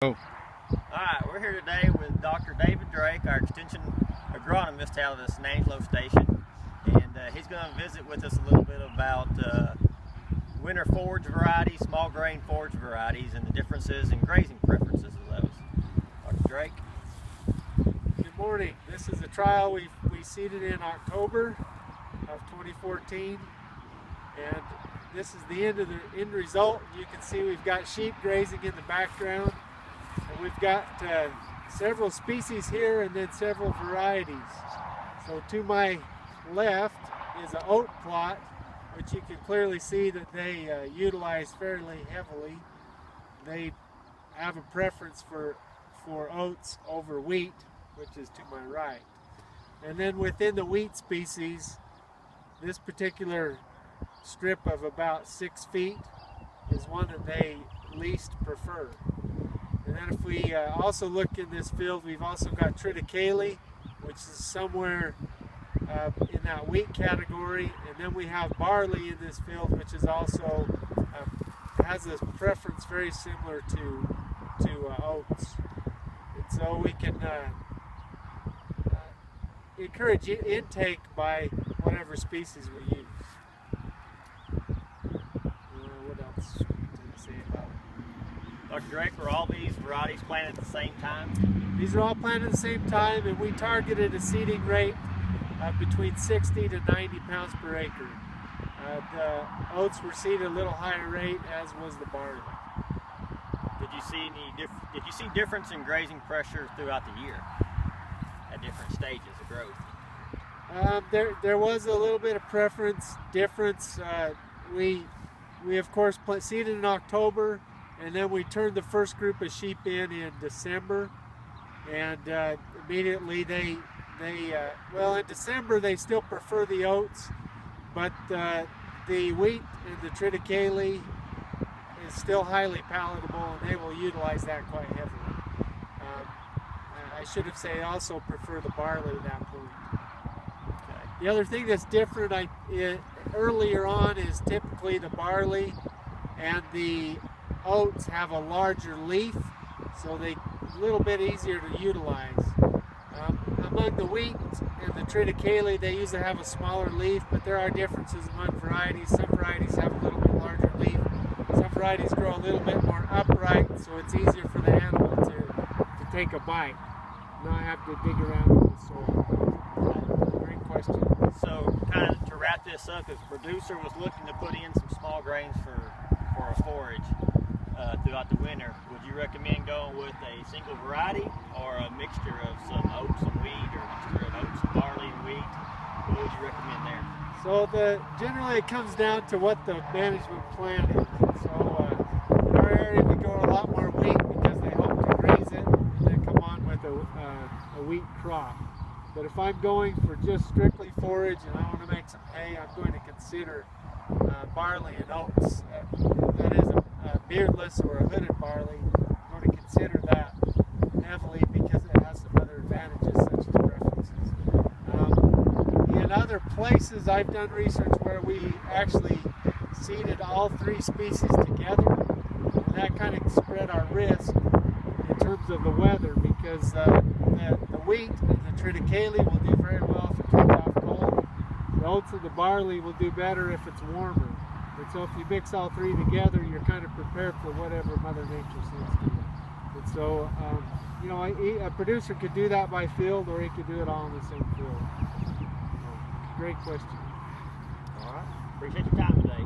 Oh. Alright, we're here today with Dr. David Drake, our extension agronomist out of the San Angelo station, and he's going to visit with us a little bit about winter forage varieties, small grain forage varieties, and the differences in grazing preferences of those. Dr. Drake. Good morning. This is a trial we seeded in October of 2014, and this is the end result. You can see we've got sheep grazing in the background. And we've got several species here and then several varieties. So to my left is an oat plot, which you can clearly see that they utilize fairly heavily. They have a preference for oats over wheat, which is to my right. And then within the wheat species, this particular strip of about 6 feet is one that they least prefer. And then if we also look in this field, we've also got triticale, which is somewhere in that wheat category. And then we have barley in this field, which is also has a preference very similar to oats. And so we can encourage intake by whatever species we use. What else can I say about it? Dr. Drake, were all these varieties planted at the same time? These are all planted at the same time, and we targeted a seeding rate of between 60 to 90 pounds per acre. The oats were seeded at a little higher rate, as was the barley. Did you see difference in grazing pressure throughout the year at different stages of growth? There was a little bit of difference. We of course seeded in October, and then we turned the first group of sheep in December, and immediately well, in December they still prefer the oats, but the wheat and the triticale is still highly palatable, and they will utilize that quite heavily. I should have said also prefer the barley at that point. Okay. The other thing that's different earlier on is typically the barley and the oats have a larger leaf, so they're a little bit easier to utilize. Among the wheat and the triticale, they usually have a smaller leaf, but there are differences among varieties. Some varieties have a little bit larger leaf. Some varieties grow a little bit more upright, so it's easier for the animal to take a bite, not have to dig around in the soil. Great question. So, kind of to wrap this up, if a producer was looking to put in some small grains for a forage throughout the winter, would you recommend going with a single variety or a mixture of some oats and wheat, or a mixture of oats and barley and wheat? What would you recommend there? So generally it comes down to what the management plan is. So in our area we go a lot more wheat because they hope to graze it and then come on with a wheat crop. But if I'm going for just strictly forage and I want to make some hay, I'm going to consider barley and oats. That is a beardless or a hooded barley. I'm going to consider that heavily because it has some other advantages such as preferences. In other places I've done research where we actually seeded all 3 species together, and that kind of spread our risk in terms of the weather, because the wheat and the triticale will do very well if it comes off cold. The oats and the barley will do better if it's warmer. And so if you mix all 3 together, you're kind of prepared for whatever Mother Nature sends to you. And so, you know, a producer could do that by field, or he could do it all in the same field. So, great question. All right. Appreciate your time today.